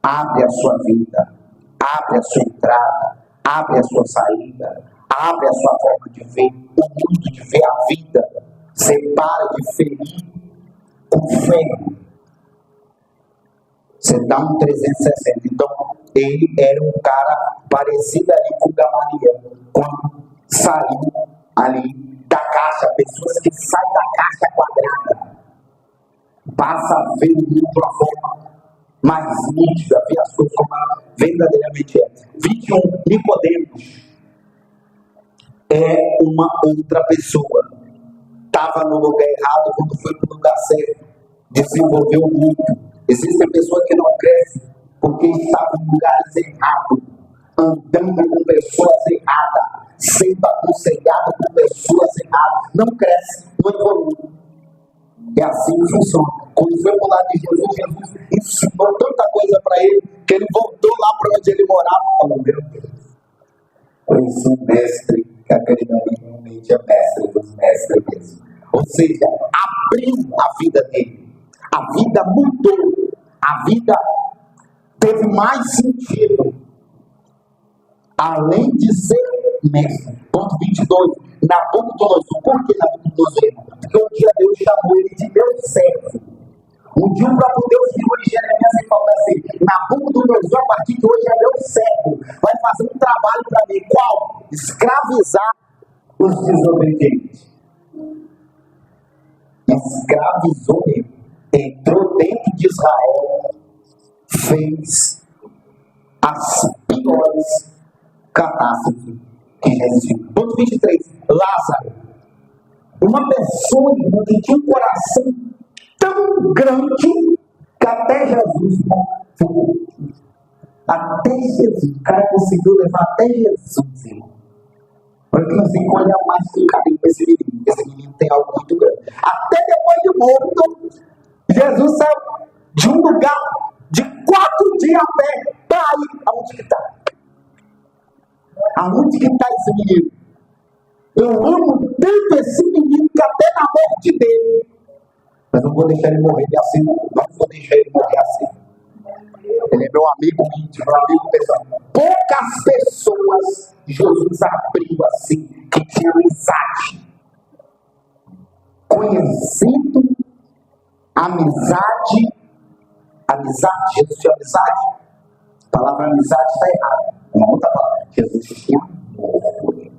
Abre a sua vida, abre a sua entrada, abre a sua saída, abre a sua forma de ver o mundo, de ver a vida. Você para de ferir com fé. Você dá um 360. Então, ele era um cara parecido ali com o Gamaliel, quando saiu ali da caixa, pessoas que saem da caixa quadrada, passa a ver o mundo de uma forma mais nítida, ver as coisas como verdadeiramente é. 21, Nicodemos é uma outra pessoa. Estava no lugar errado quando foi para o lugar certo. Desenvolveu muito. Existem pessoas que não crescem porque estavam em lugares errados, andando com pessoas erradas, sendo aconselhado por pessoas erradas. Não cresce, não evolui. É assim que funciona. Quando foi para o lado de Jesus, Jesus ensinou tanta coisa para ele, que ele voltou lá para onde ele morava e falou: meu Deus, conheci um mestre que aquele ali realmente é mestre dos mestres mesmo. Ou seja, abriu a vida dele. A vida mudou. A vida teve mais sentido. Além de ser mestre. Ponto 22. Nabucodonosor. Por que Nabucodonosor? Porque um dia Deus chamou ele de meu servo. Um dia o próprio Deus virou em Jeremias e falou assim: Nabucodonosor, a partir de hoje é meu servo. Vai fazer um trabalho para mim. Qual? Escravizar os desobedientes. Escravizou ele. Entrou dentro de Israel, fez as piores catástrofes que já existiu. Ponto 23. Lázaro. Uma pessoa que tinha um coração tão grande que até Jesus morreu. Até Jesus. O cara conseguiu levar até Jesus, irmão. Para que nós temos que olhar mais com carinho para esse menino. Esse menino tem algo muito grande. Até depois de morto, Jesus saiu de um lugar de 4 dias a pé para ir aonde que está. Aonde que está esse menino? Eu amo tanto esse menino que até na morte dele, mas não vou deixar ele morrer assim, não vou deixar ele morrer assim. Ele é meu amigo íntimo, meu amigo pessoal. Poucas pessoas Jesus abriu assim, que tinham amizade, conhecendo amizade, Jesus tinha amizade. A palavra amizade está errada. Uma outra palavra. Jesus tinha amor por ele.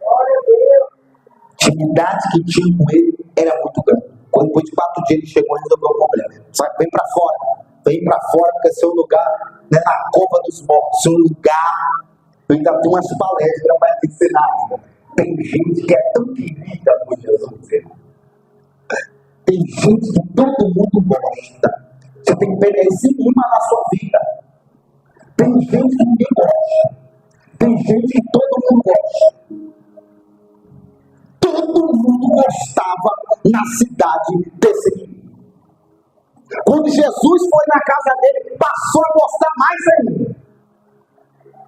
A intimidade que tinha com ele era muito grande. Quando depois de 4 dias ele chegou e resolveu o problema. Só que vem para fora. Vem para fora porque é seu lugar, não é na cova dos mortos. Seu lugar. Eu ainda tenho umas palestras para te ensinar. Tem gente que é tão querida por Jesus. Tem gente que todo mundo gosta. Você tem que pegar esse imã na sua vida. Tem gente que ninguém gosta. Tem gente que todo mundo gosta. Todo mundo gostava na cidade desse menino. Quando Jesus foi na casa dele, passou a gostar mais ainda.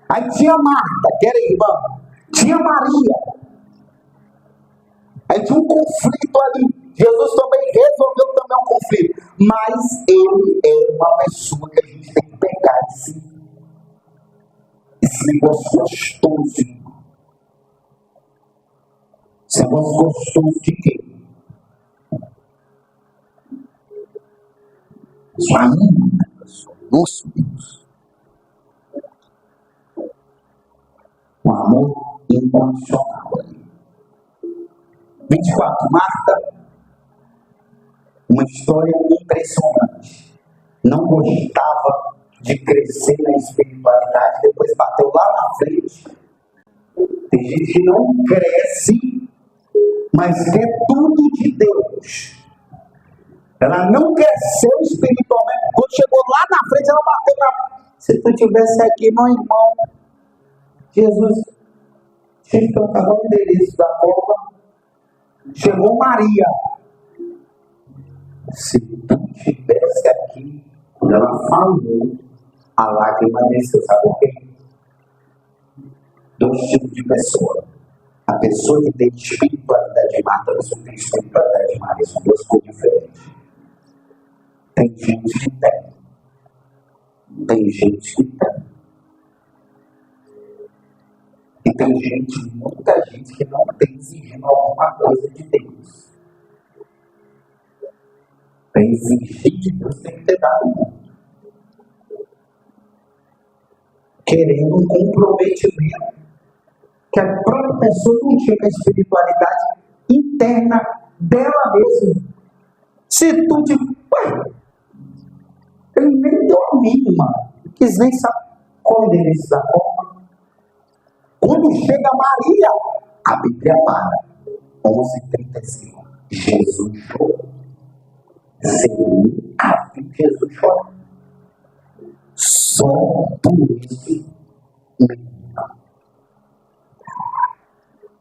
Aí tinha Marta, que era irmã. Tinha Maria. Aí tinha um conflito ali. Jesus também resolveu também um conflito. Mas ele é uma pessoa que a gente tem que pegar esse negócio gostoso. Esse negócio gostoso de quê? Isso ainda, nosso Deus. Um amor incondicional. 24, Marta, uma história impressionante. Não gostava de crescer na espiritualidade, depois bateu lá na frente. Tem gente que não cresce, mas quer tudo de Deus. Ela não cresceu espiritualmente. Quando chegou lá na frente, ela bateu na... Se tu estivesse aqui, meu irmão, Jesus, tinha que acabar o endereço da cova. Chegou Maria. Se tu estivesse aqui, quando ela falou, a lágrima desceu. Sabe por quê? Dois tipos de pessoa. A pessoa que tem espiritualidade de Marta, a pessoa que tem espiritualidade de Maria, são duas coisas diferentes. Tem gente que tem. Tem gente que tem. E tem gente, muita gente que não tem exigindo alguma coisa de Deus. Tem exigir de Deus, tem que ter dado muito. Querendo um comprometimento que a própria pessoa não tinha com a espiritualidade interna dela mesma. Se tu te... ele nem deu a mínima, quis nem saber qual o endereço da cova. Quando chega Maria, a Bíblia para. 11h35. Jesus chorou. Você nunca viu Jesus chorar. Só por isso.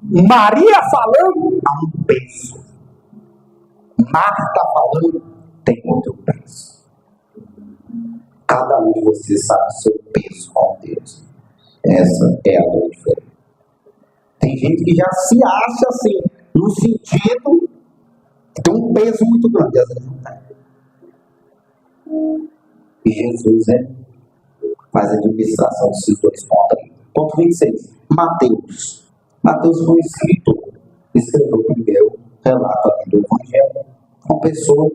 Maria falando, há um peso. Marta falando, tem outro peso. Cada um de vocês sabe o seu peso com Deus. Essa é a dor diferente. Tem gente que já se acha assim, no sentido que tem um peso muito grande, às vezes não tem. E Jesus faz a administração desses dois pontos aí. Ponto 26. Mateus. Mateus foi um escritor. Escreveu o primeiro relato aqui do Evangelho. Uma pessoa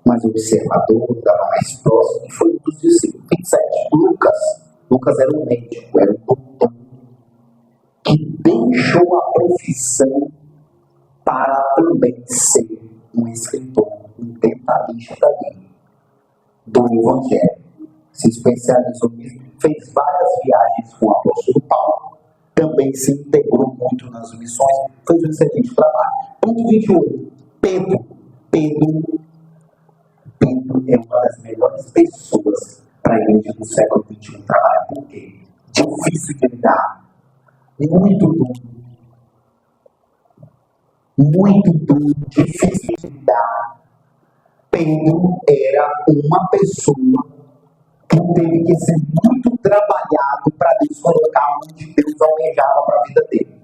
mais observador, estava mais próximo, e foi um dos discípulos. 27. Lucas era um médico, era um doutor, que deixou a profissão para também ser um escritor, um detalhista do Evangelho. Se especializou nisso, fez várias viagens com o apóstolo Paulo, também se integrou muito nas missões, fez um excelente trabalho. Ponto 28. Pedro é uma das melhores pessoas para a igreja do século XXI trabalhar. Por quê? Difícil de lidar. Muito duro, difícil de lidar. Pedro era uma pessoa que teve que ser muito trabalhado para Deus colocar onde Deus almejava para a vida dele.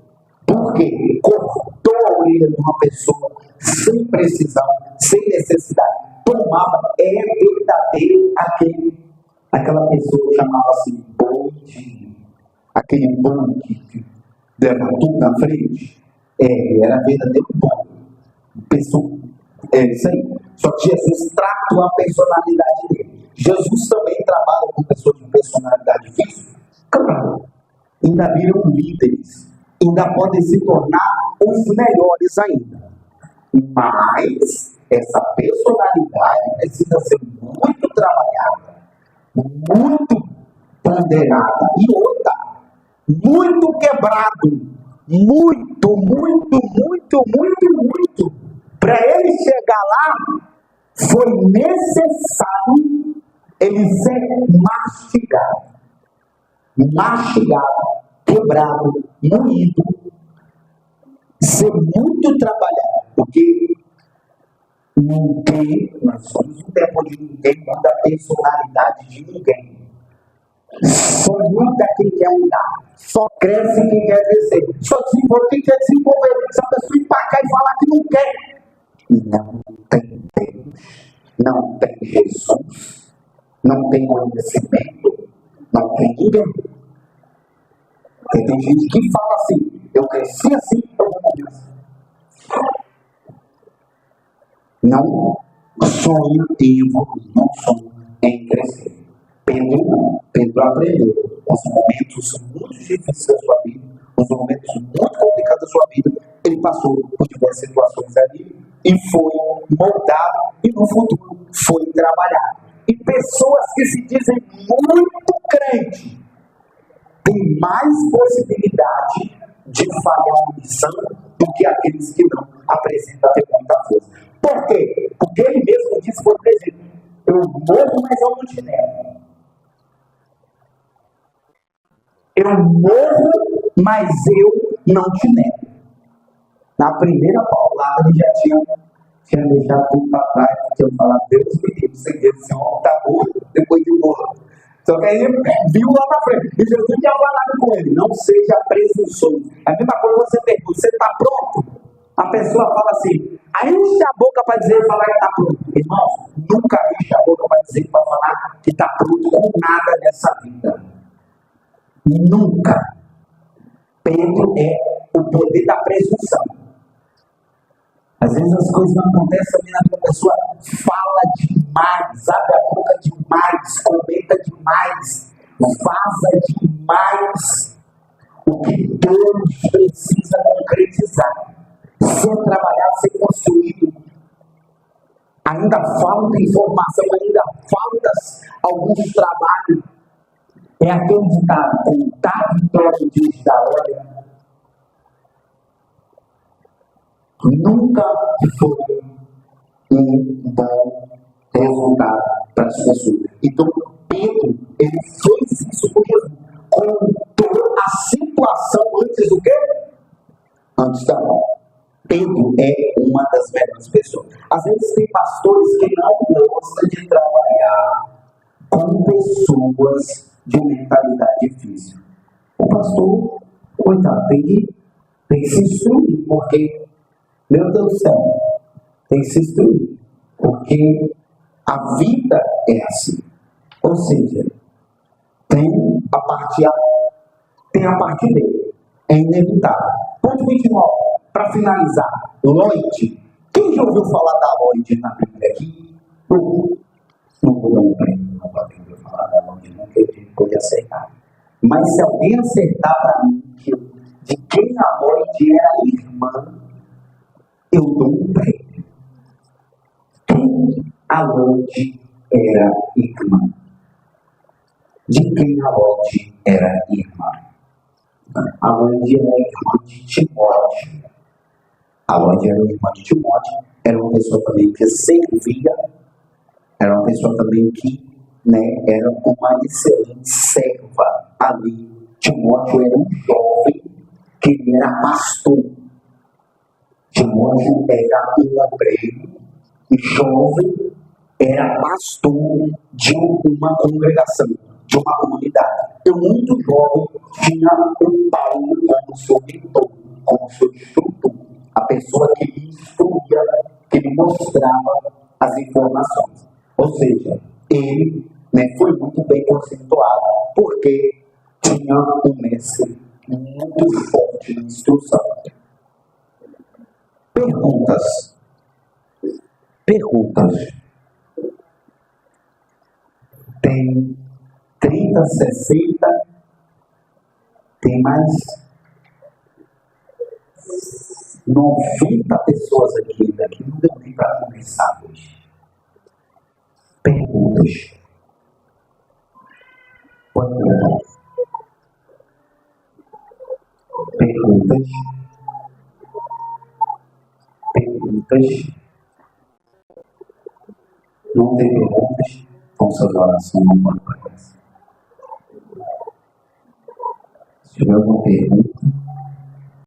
Por quê? Cortou a orelha de uma pessoa sem precisão, sem necessidade. Tomava, verdadeiro aquela pessoa chamava-se boi de... Aquele boi que leva tudo na frente. Era verdadeiro boi. Isso aí. Só que Jesus tratou a personalidade dele. Jesus também trabalha com pessoas de personalidade física. Claro. Ainda viram líderes. Ainda podem se tornar os melhores ainda. Mas essa personalidade precisa ser muito trabalhada, muito ponderada. E outra, muito quebrado. Muito. Para ele chegar lá, foi necessário ele ser mastigado, quebrado, moído, ser muito trabalhado, porque nós somos um tempo de ninguém muda a personalidade de ninguém. Só muda quem quer mudar, só cresce quem quer crescer, só desenvolve quem quer desenvolver. Se a pessoa empacar e falar que não quer, não tem Deus, não tem Jesus, não tem conhecimento, não tem ninguém. Porque tem gente que fala assim, eu cresci assim, eu vou morrer assim. Não, sonha em evoluir, não sonha em crescer. Pedro não. Pedro aprendeu os momentos muito difíceis da sua vida, os momentos muito complicados da sua vida. Ele passou por diversas situações ali e foi moldado e no futuro foi trabalhar. E pessoas que se dizem muito crentes têm mais possibilidade de falhar na missão do que aqueles que não apresentam ter muita força. Por quê? Porque ele mesmo disse, por exemplo, eu morro, mas eu não te nego. Eu morro, mas eu não te nego. Na primeira paulada ele já tinha deixado tudo para trás, tinha falado, Deus me livre, sem Deus, esse homem está morto, depois de morto. Só que aí ele viu lá na frente, e Jesus tinha falado com ele, não seja presunçoso. É a mesma coisa que você pergunta, você está pronto? A pessoa fala assim, aí enche a boca para dizer, falar que está pronto. Irmão, nunca enche a boca para dizer, para falar que está pronto com nada nessa vida. Nunca. Pedro é o poder da presunção. Às vezes as coisas não acontecem, a pessoa fala demais, abre a boca demais, comenta demais, vaza demais. O que Deus precisa concretizar, ser trabalhado, ser construído. Ainda falta informação, ainda falta alguns trabalhos. É aquele ditado, contar vitória diante da hora. Nunca foi um bom resultado para as pessoas. Então, Pedro, ele fez isso com Jesus. Contou a situação antes do quê? Antes da morte. Pedro é uma das melhores pessoas. Às vezes tem pastores que não gostam de trabalhar com pessoas de mentalidade difícil. O pastor, coitado, tem que se instruir, porque, meu Deus do céu, tem que se instruir, porque a vida é assim. Ou seja, tem a parte A, tem a parte B. É inevitável. Ponto 29, para finalizar, Lloyd. Quem já ouviu falar da Lloyd na Bíblia aqui? Não vou dar um prêmio, não vou falar da Lloyd, não, que eu podia acertar. Mas se alguém acertar para mim de quem a Lloyd era irmã, eu dou um prêmio. Quem a Lloyd era irmã? De quem a Lloyd era irmã? A Lloyd era irmã de Timóteo. A Lloyd era irmã de Timóteo. Era uma pessoa também que servia. Era uma pessoa também que era uma excelente serva ali. Timóteo era um jovem que ele era pastor. Timóteo era um obreiro e jovem, era pastor de uma congregação, de uma comunidade. Eu, muito jovem, tinha o Paulo como seu mentor, como seu instrutor, a pessoa que me instruía, que me mostrava as informações. Ou seja, ele foi muito bem conceituado, porque tinha um mestre muito forte na instrução. Perguntas. Tem 30, 60, tem mais 90 pessoas aqui. Daqui não deu nem para conversar hoje. Perguntas. Pode perguntar. Perguntas. Não tem perguntas? Com suas orações não pode aparecer. Se tiver alguma pergunta,